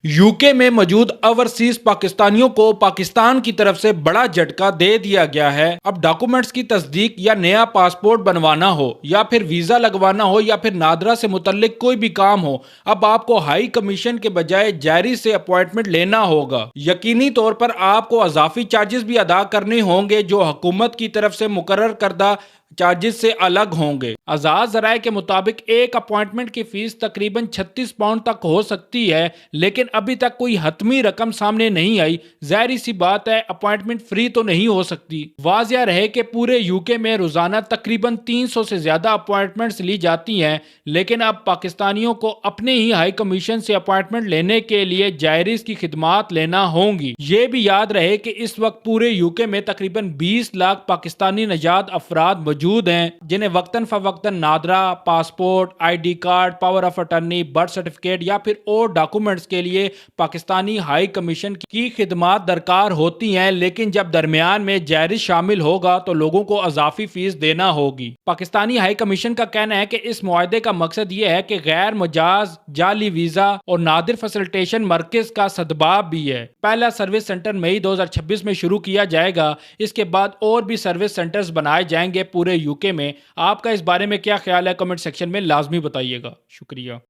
UK में मौजूद overseas पाकिस्तानियों को पाकिस्तान की तरफ से बड़ा झटका दे दिया गया है। अब डॉक्यूमेंट्स की तस्दीक या नया पासपोर्ट बनवाना हो या फिर वीजा लगवाना हो या फिर नादरा से मुतल्लिक कोई भी काम हो, अब आपको हाई कमीशन के बजाय जायरी से अपॉइंटमेंट लेना होगा। यकीनी तौर पर आपको अजाफी चार्जेस भी अदा करने होंगे जो हुकूमत की तरफ से मुकर्रर करदा चार्जेस से अलग होंगे। आजाद जराये के मुताबिक एक अपॉइंटमेंट की फीस तकरीबन 36 पाउंड तक हो सकती है, लेकिन अभी तक कोई हतमी रकम सामने नहीं आई। जाहिर सी बात है, अपॉइंटमेंट फ्री तो नहीं हो सकती। वाजिया रहे कि पूरे यूके में रोजाना तकरीबन 300 से ज्यादा अपॉइंटमेंट्स ली जाती हैं, लेकिन अब पाकिस्तानियों को अपने ही हाई कमीशन से अपॉइंटमेंट लेने के लिए जायरीज की खिदमात लेना होंगी। ये भी याद रहे कि इस वक्त पूरे यूके में तकरीबन 20 लाख पाकिस्तानी नजात अफराद मौजूद हैं, जिन्हें वक्तन फवक्तन NADRA, passport, ID card, power of attorney, birth certificate या फिर और डॉक्यूमेंट्स के लिए पाकिस्तानी हाई कमीशन की खिदमात दरकार होती हैं। लेकिन जब दरमियान में जायरीज शामिल होगा तो लोगों को अजाफी फीस देना होगी। पाकिस्तानी हाई कमीशन का कहना है कि इस मुआहदे का मकसद ये है कि गैर मजाज, जाली वीजा और नादिर फैसिलिटेशन मरकज का सदबाब भी है। पहला सर्विस सेंटर मई 2026 में शुरू किया जाएगा। इसके बाद और भी सर्विस सेंटर्स बनाए जाएंगे पूरे यूके में। आपका इस बारे में क्या ख्याल है? कमेंट सेक्शन में लाजमी बताइएगा। शुक्रिया।